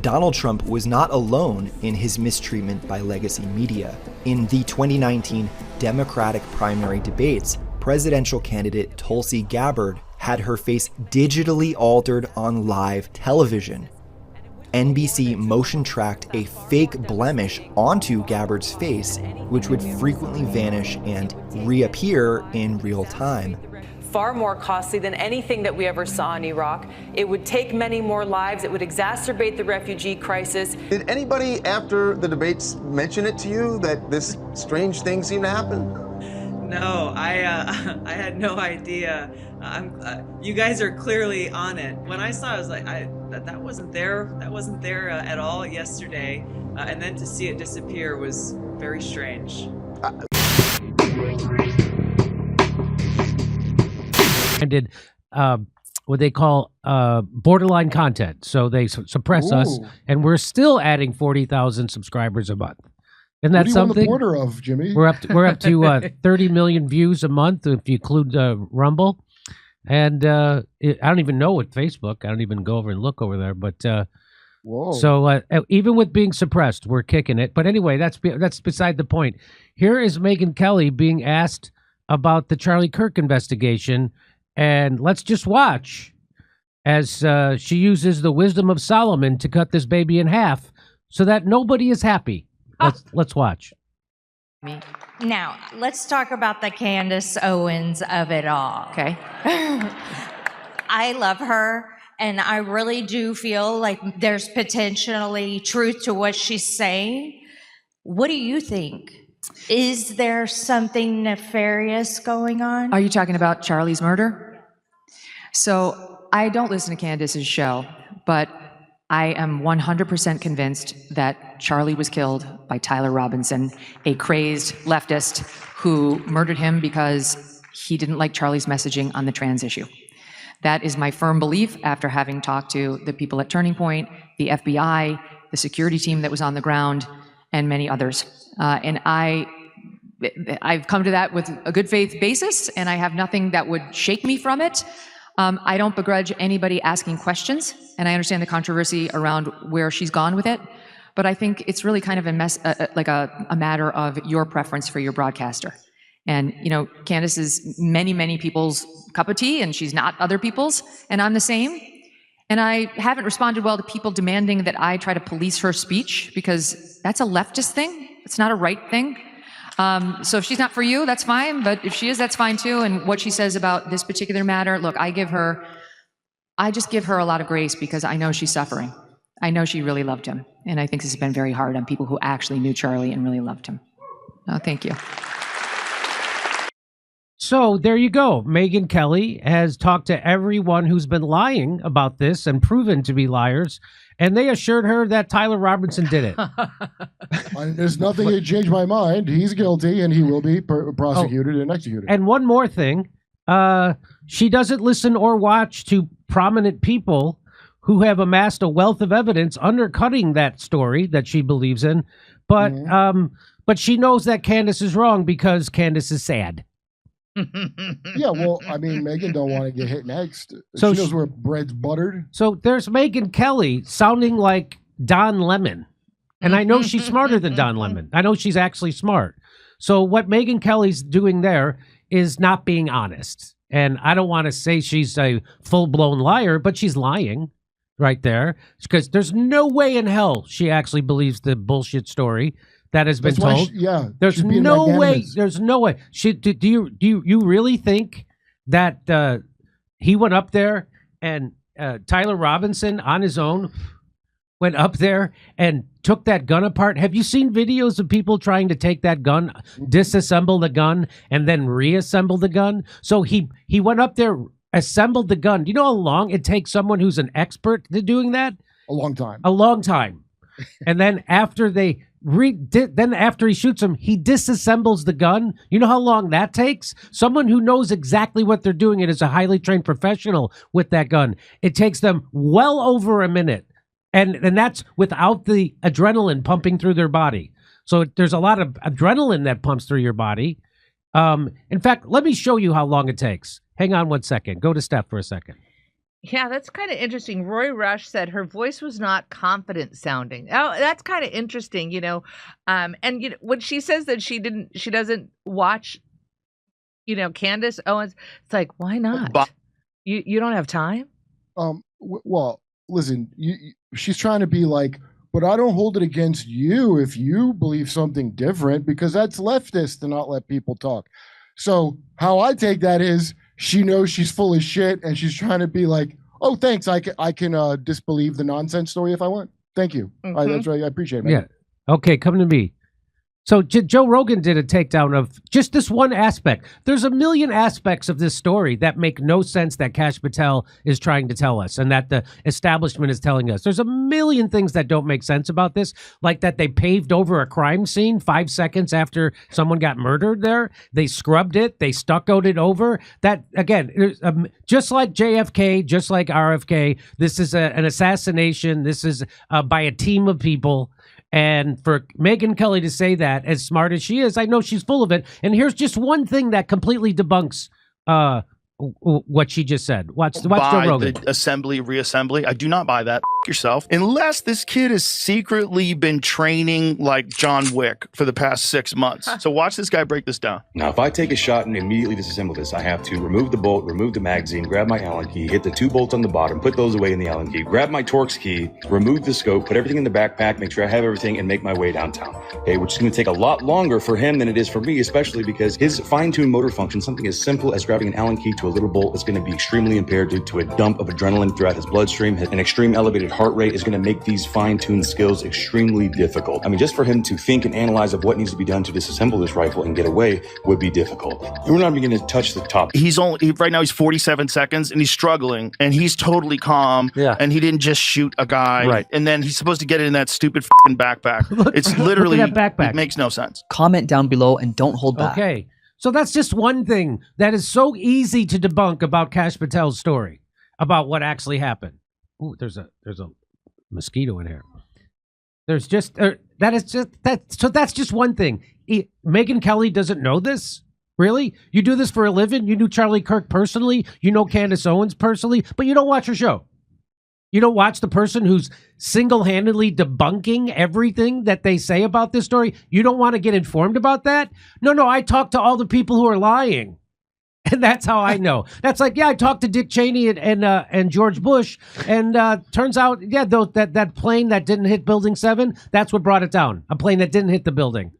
Donald Trump was not alone in his mistreatment by legacy media. In the 2019 Democratic primary debates, presidential candidate Tulsi Gabbard had her face digitally altered on live television. NBC motion tracked a fake blemish onto Gabbard's face, which would frequently vanish and reappear in real time. Far more costly than anything that we ever saw in Iraq. It would take many more lives. It would exacerbate the refugee crisis. Did anybody after the debates mention it to you that this strange thing seemed to happen? No, I had no idea. You guys are clearly on it. When I saw it, I was like, that wasn't there. That wasn't there at all yesterday. And then to see it disappear was very strange. And did what they call borderline content. So they suppress us, and we're still adding 40,000 subscribers a month. Isn't that something? What are you on the border of, Jimmy? We're up to 30 million views a month if you include Rumble, and I don't even know what Facebook. I don't even go over and look over there. But so even with being suppressed, we're kicking it. But anyway, that's beside the point. Here is Megyn Kelly being asked about the Charlie Kirk investigation, and let's just watch as she uses the wisdom of Solomon to cut this baby in half so that nobody is happy. Let's watch. Now, let's talk about the Candace Owens of it all. Okay. I love her, and I really do feel like there's potentially truth to what she's saying. What do you think? Is there something nefarious going on? Are you talking about Charlie's murder? So I don't listen to Candace's show, but I am 100% convinced that Charlie was killed by Tyler Robinson, a crazed leftist who murdered him because he didn't like Charlie's messaging on the trans issue. That is my firm belief after having talked to the people at Turning Point, the FBI, the security team that was on the ground, and many others. And I've come to that with a good faith basis, and I have nothing that would shake me from it. I don't begrudge anybody asking questions, and I understand the controversy around where she's gone with it, but I think it's really kind of a matter of your preference for your broadcaster. And, you know, Candace is many, many people's cup of tea, and she's not other people's, and I'm the same. And I haven't responded well to people demanding that I try to police her speech, because that's a leftist thing. It's not a right thing. So if she's not for you, that's fine. But if she is, that's fine too. And what she says about this particular matter, look, I just give her a lot of grace because I know she's suffering. I know she really loved him. And I think this has been very hard on people who actually knew Charlie and really loved him. Oh, thank you. So there you go. Megyn Kelly has talked to everyone who's been lying about this and proven to be liars, and they assured her that Tyler Robinson did it. There's nothing to change my mind. He's guilty, and he will be prosecuted and executed. And one more thing. She doesn't listen or watch to prominent people who have amassed a wealth of evidence undercutting that story that she believes in. But she knows that Candace is wrong because Candace is sad. Yeah, well, I mean, Megyn don't want to get hit next. So she knows where bread's buttered. So there's Megyn Kelly sounding like Don Lemon. And I know she's smarter than Don Lemon. I know she's actually smart. So what Megyn Kelly's doing there is not being honest. And I don't want to say she's a full-blown liar, but she's lying right there. Because there's no way in hell she actually believes the bullshit story that has been told. There's no way. There's no way. Do you really think that he went up there and Tyler Robinson on his own went up there and took that gun apart? Have you seen videos of people trying to take that gun, disassemble the gun, and then reassemble the gun? So he went up there, assembled the gun. Do you know how long it takes someone who's an expert to doing that? A long time. A long time. And then after they after he shoots him, he disassembles the gun. You know how long that takes? Someone who knows exactly what they're doing and is a highly trained professional with that gun. It takes them well over a minute. And that's without the adrenaline pumping through their body. So there's a lot of adrenaline that pumps through your body. In fact, let me show you how long it takes. Hang on one second. Go to Steph for a second. Yeah, that's kind of interesting. Roy Rush said her voice was not confident sounding. Oh, that's kind of interesting, you know. And when she says that she doesn't watch, Candace Owens, it's like, why not? You don't have time? Well, listen, she's trying to be like, but I don't hold it against you if you believe something different, because that's leftist to not let people talk. So how I take that is she knows she's full of shit and she's trying to be like, oh, thanks, I can disbelieve the nonsense story if I want. Thank you. That's right. I appreciate it, man. Yeah. Okay, come to me. So Joe Rogan did a takedown of just this one aspect. There's a million aspects of this story that make no sense that Kash Patel is trying to tell us and that the establishment is telling us. There's a million things that don't make sense about this, like that they paved over a crime scene 5 seconds after someone got murdered there. They scrubbed it. They stuccoed it over. That, again, just like JFK, just like RFK, this is an assassination. This is by a team of people. And for Megyn Kelly to say that, as smart as she is, I know she's full of it. And here's just one thing that completely debunks what she just said. Watch Joe Rogan. The assembly, reassembly. I do not buy that. Yourself. Unless this kid has secretly been training like John Wick for the past 6 months. So watch this guy break this down. Now, if I take a shot and immediately disassemble this, I have to remove the bolt, remove the magazine, grab my Allen key, hit the 2 bolts on the bottom, put those away in the Allen key, grab my Torx key, remove the scope, put everything in the backpack, make sure I have everything, and make my way downtown. Okay, which is going to take a lot longer for him than it is for me, especially because his fine-tuned motor function, something as simple as grabbing an Allen key to a little bolt, is going to be extremely impaired due to a dump of adrenaline throughout his bloodstream. An extreme elevated heart rate is going to make these fine-tuned skills extremely difficult. I mean, just for him to think and analyze of what needs to be done to disassemble this rifle and get away would be difficult. We're not even going to touch the top. Right now he's 47 seconds and he's struggling and he's totally calm. Yeah. And he didn't just shoot a guy. Right. And then he's supposed to get it in that stupid fucking backpack. It's literally, look at that backpack. It makes no sense. Comment down below and don't hold back. Okay. So that's just one thing that is so easy to debunk about Kash Patel's story, about what actually happened. Ooh, there's a mosquito in here. There's just that's just one thing. Megyn Kelly doesn't know this. Really? You do this for a living? You knew Charlie Kirk personally, you know Candace Owens personally, but you don't watch her show. You don't watch the person who's single-handedly debunking everything that they say about this story. You don't want to get informed about that? No, I talk to all the people who are lying. And that's how I know. That's like, yeah, I talked to Dick Cheney and George Bush, and turns out, yeah, that plane that didn't hit Building 7, that's what brought it down. A plane that didn't hit the building.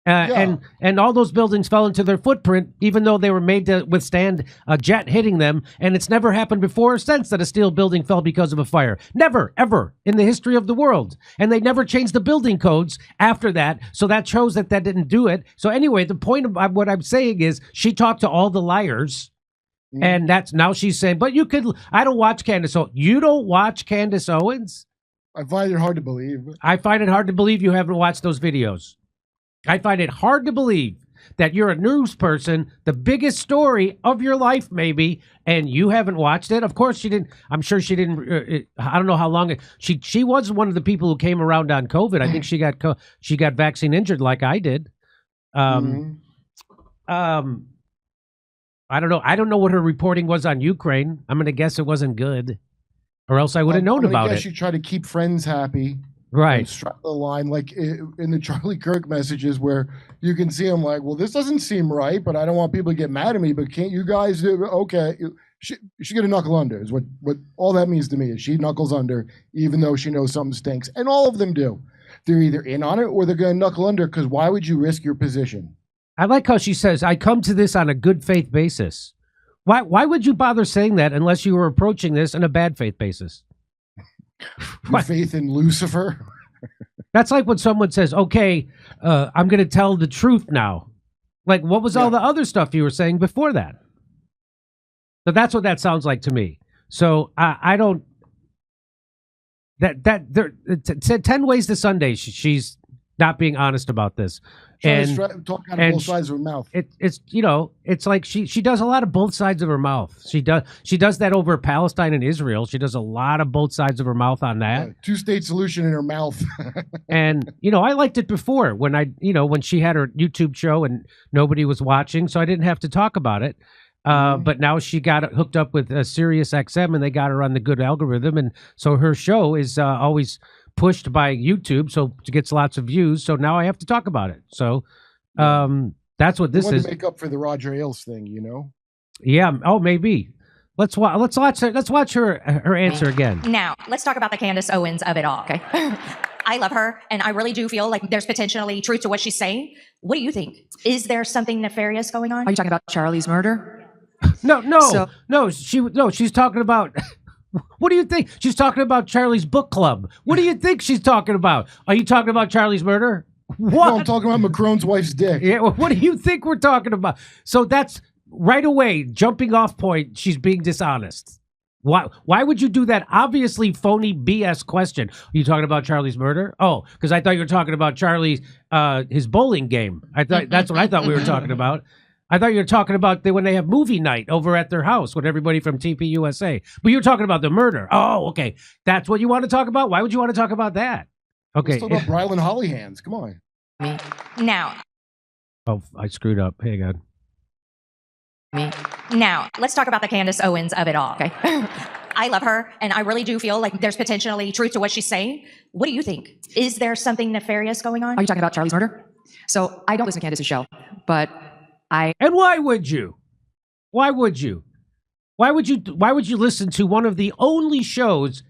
And all those buildings fell into their footprint, even though they were made to withstand a jet hitting them. And it's never happened before or since that a steel building fell because of a fire. Never, ever in the history of the world. And they never changed the building codes after that. So that shows that didn't do it. So anyway, the point of what I'm saying is she talked to all the liars. And that's now she's saying, but I don't watch Candace Owens. You don't watch Candace Owens? I find it hard to believe. I find it hard to believe you haven't watched those videos. I find it hard to believe that you're a news person, the biggest story of your life maybe, and you haven't watched it. Of course she didn't. I'm sure she didn't. I don't know how long. She was one of the people who came around on COVID. I think she got vaccine injured like I did. I don't know. I don't know what her reporting was on Ukraine. I'm going to guess it wasn't good, or else I would have known about it. She tried to keep friends happy. Right. Struck the line like in the Charlie Kirk messages where you can see him like, well, this doesn't seem right, but I don't want people to get mad at me, but can't you guys do okay? She get a knuckle under is what all that means to me is she knuckles under even though she knows something stinks. And all of them do. They're either in on it or they're going to knuckle under because why would you risk your position? I like how she says, I come to this on a good faith basis. Why would you bother saying that unless you were approaching this on a bad faith basis? Faith in Lucifer. That's like when someone says, okay, I'm going to tell the truth now. Like, what was all the other stuff you were saying before that? So that's what that sounds like to me. So I don't, there 10 ways to Sunday, she's not being honest about this. And talk out of both sides of her mouth. It's like she does a lot of both sides of her mouth. She does that over Palestine and Israel. She does a lot of both sides of her mouth on that. Two-state solution in her mouth. And I liked it before when when she had her YouTube show and nobody was watching, so I didn't have to talk about it. But now she got hooked up with Sirius XM, and they got her on the good algorithm, and so her show is always pushed by YouTube, so it gets lots of views. So now I have to talk about it. So that's what this is. To make up for the Roger Ailes thing, you know? Yeah. Oh, maybe. Let's watch her answer again. Now, let's talk about the Candace Owens of it all, okay? I love her, and I really do feel like there's potentially truth to what she's saying. What do you think? Is there something nefarious going on? Are you talking about Charlie's murder? No. She's talking about. What do you think? She's talking about Charlie's book club. What do you think she's talking about? Are you talking about Charlie's murder? What? No, I'm talking about Macron's wife's dick. Yeah. What do you think we're talking about? So that's right away jumping off point. She's being dishonest. Why would you do that obviously phony BS question? Are you talking about Charlie's murder? Oh, because I thought you were talking about Charlie's his bowling game. I thought that's what I thought we were talking about. I thought you were talking about when they have movie night over at their house with everybody from TP USA. But you were talking about the murder. Oh, okay. That's what you want to talk about? Why would you want to talk about that? Okay. Let's talk about Brylan Hollyhands. Come on. Now. Oh, I screwed up. Hang on. Now, let's talk about the Candace Owens of it all, okay? I love her, and I really do feel like there's potentially truth to what she's saying. What do you think? Is there something nefarious going on? Are you talking about Charlie's murder? So I don't listen to Candace's show, but And why would you? Why would you? Why would you listen to one of the only shows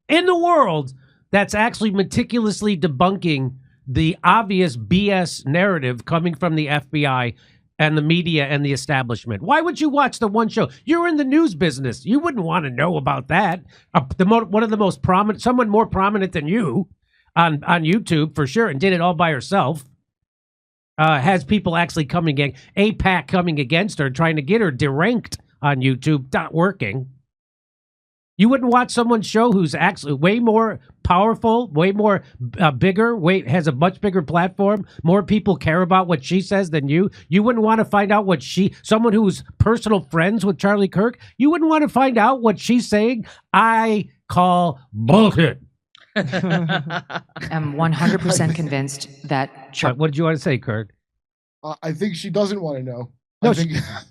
in the world that's actually meticulously debunking the obvious BS narrative coming from the FBI and the media and the establishment? Why would you watch the one show? You're in the news business. You wouldn't want to know about that. One of the most prominent, someone more prominent than you on YouTube for sure, and did it all by herself. Has people actually coming APAC coming against her, trying to get her deranked on YouTube, not working. You wouldn't watch someone's show who's actually way more powerful, way more bigger, has a much bigger platform. More people care about what she says than you. You wouldn't want to find out what someone who's personal friends with Charlie Kirk, you wouldn't want to find out what she's saying. I call bullshit. I'm 100% convinced that. What did you want to say, Kurt? I think she doesn't want to know. No,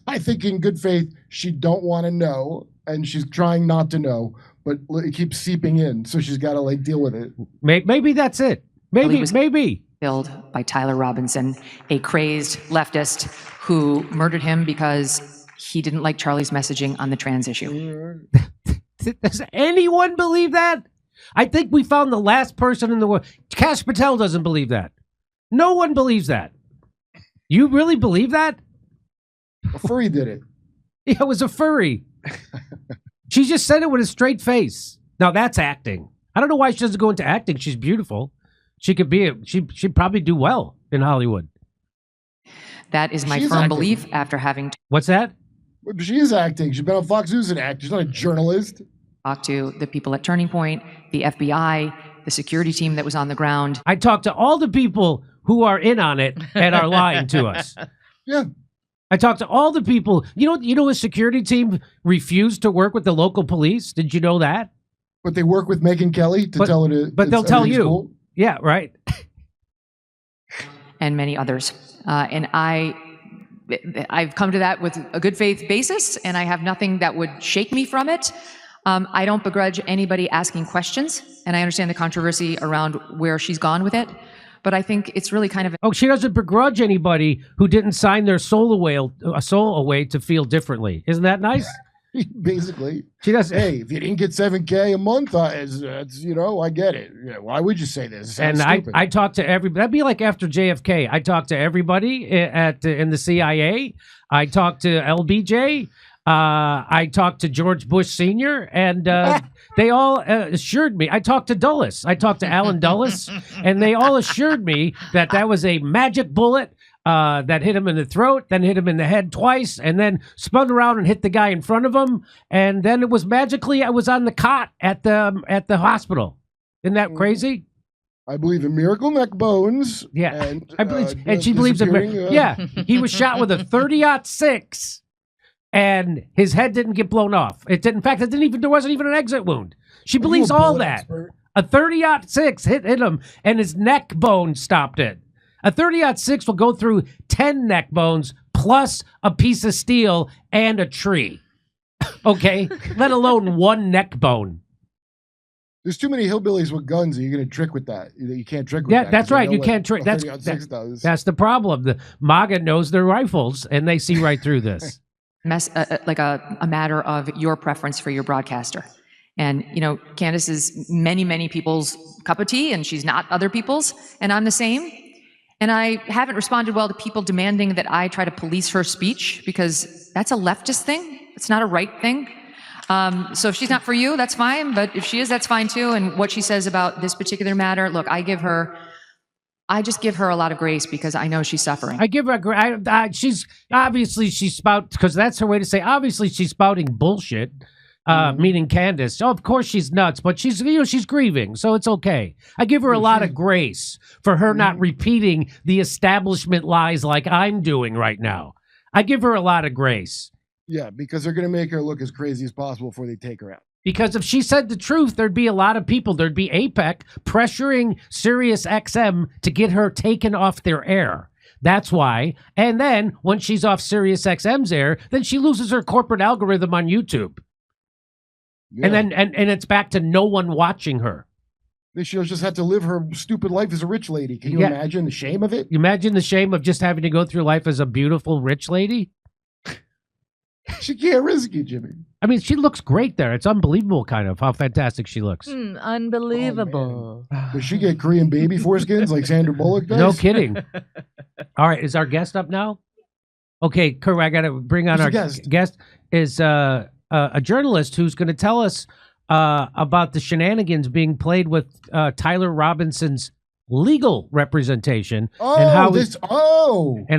I think in good faith she don't want to know, and she's trying not to know, but it keeps seeping in, so she's got to deal with it. Maybe that's it. Maybe killed by Tyler Robinson, a crazed leftist who murdered him because he didn't like Charlie's messaging on the trans issue. Does anyone believe that? I think we found the last person in the world. Kash Patel doesn't believe that. No one believes that. You really believe that? A furry did it. Yeah, it was a furry. She just said it with a straight face. Now that's acting. I don't know why she doesn't go into acting. She's beautiful. She could be. She'd probably do well in Hollywood. That is my firm belief after having. What's that? She is acting. She's been on Fox News and acting. She's not a journalist. Talked to the people at Turning Point, the FBI, the security team that was on the ground. I talked to all the people who are in on it and are lying to us. Yeah. I talked to all the people. You know, a security team refused to work with the local police. Did you know that? But they work with Megyn Kelly to tell her to. But they'll tell you. Cool. Yeah, right. And many others. And I've come to that with a good faith basis, and I have nothing that would shake me from it. I don't begrudge anybody asking questions, and I understand the controversy around where she's gone with it. But I think it's really kind of... Oh, she doesn't begrudge anybody who didn't sign their soul away to feel differently. Isn't that nice? Basically. She does. Hey, if you didn't get $7K a month, I get it. Yeah, why would you say this? And I talked to everybody. That'd be like after JFK. I talked to everybody in the CIA. I talked to LBJ. I talked to George Bush Sr., and they all assured me. I talked to Dulles. I talked to Alan Dulles, and they all assured me that was a magic bullet that hit him in the throat, then hit him in the head twice, and then spun around and hit the guy in front of him. And then it was magically, I was on the cot at the hospital. Isn't that crazy? I believe in miracle neck bones. Yeah, and, I believe, and she believes in. Yeah, he was shot with a 30-06. And his head didn't get blown off. It didn't. In fact, there wasn't even an exit wound. She believes all that. Expert. A 30-06 hit him, and his neck bone stopped it. A 30-06 will go through 10 neck bones plus a piece of steel and a tree. Okay? Let alone one neck bone. There's too many hillbillies with guns that you're going to trick with that. You can't trick with that. Yeah, that's right. You can't trick. That's the problem. The MAGA knows their rifles, and they see right through this. Like a matter of your preference for your broadcaster. And, you know, Candace is many, many people's cup of tea, and she's not other people's, and I'm the same. And I haven't responded well to people demanding that I try to police her speech, because that's a leftist thing. It's not a right thing. So if she's not for you, that's fine. But if she is, that's fine too. And what she says about this particular matter, look, I just give her a lot of grace because I know she's suffering. I give her she's spout, because that's her way to say, obviously she's spouting bullshit, meaning Candace. Oh, of course she's nuts, but she's grieving, so it's okay. I give her a lot of grace for her not repeating the establishment lies like I'm doing right now. I give her a lot of grace. Yeah, because they're going to make her look as crazy as possible before they take her out. Because if she said the truth, there'd be a lot of people. There'd be APEC pressuring Sirius XM to get her taken off their air. That's why. And then when she's off Sirius XM's air, then she loses her corporate algorithm on YouTube. Yeah. And then and it's back to no one watching her. She'll just have to live her stupid life as a rich lady. Can you imagine the shame of it? You imagine the shame of just having to go through life as a beautiful rich lady? She can't risk it, Jimmy. I mean, she looks great there. It's unbelievable, kind of, how fantastic she looks. Unbelievable. Does she get Korean baby foreskins like Sandra Bullock does? No kidding. All right, is our guest up now? Okay, Kurt, I got to bring on our guest. Is a journalist who's going to tell us about the shenanigans being played with Tyler Robinson's legal representation and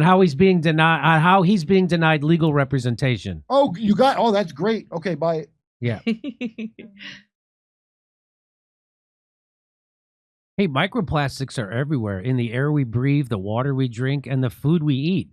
how he's being denied legal representation. That's great. Okay, bye. Yeah. Hey, microplastics are everywhere in the air we breathe, the water we drink, and the food we eat.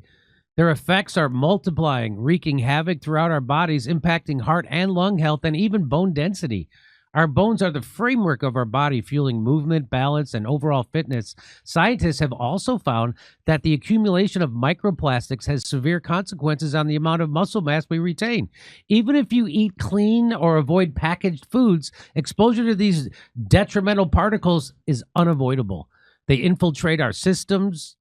Their effects are multiplying, wreaking havoc throughout our bodies, impacting heart and lung health and even bone density. Our bones are the framework of our body, fueling movement, balance, and overall fitness. Scientists have also found that the accumulation of microplastics has severe consequences on the amount of muscle mass we retain. Even if you eat clean or avoid packaged foods, exposure to these detrimental particles is unavoidable. They infiltrate our systems,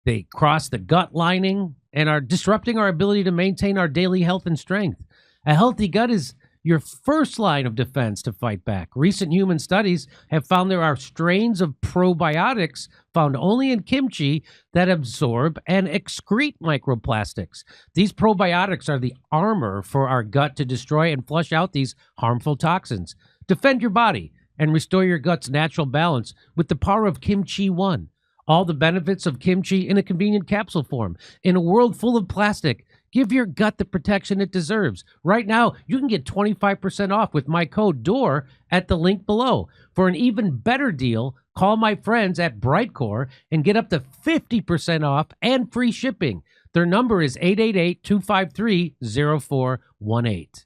they cross the gut lining, and are disrupting our ability to maintain our daily health and strength. A healthy gut is your first line of defense to fight back. Recent human studies have found there are strains of probiotics found only in kimchi that absorb and excrete microplastics. These probiotics are the armor for our gut to destroy and flush out these harmful toxins. Defend your body and restore your gut's natural balance with the power of Kimchi One. All the benefits of kimchi in a convenient capsule form. In a world full of plastic, give your gut the protection it deserves. Right now, you can get 25% off with my code DORE at the link below. For an even better deal, call my friends at Brightcore and get up to 50% off and free shipping. Their number is 888-253-0418.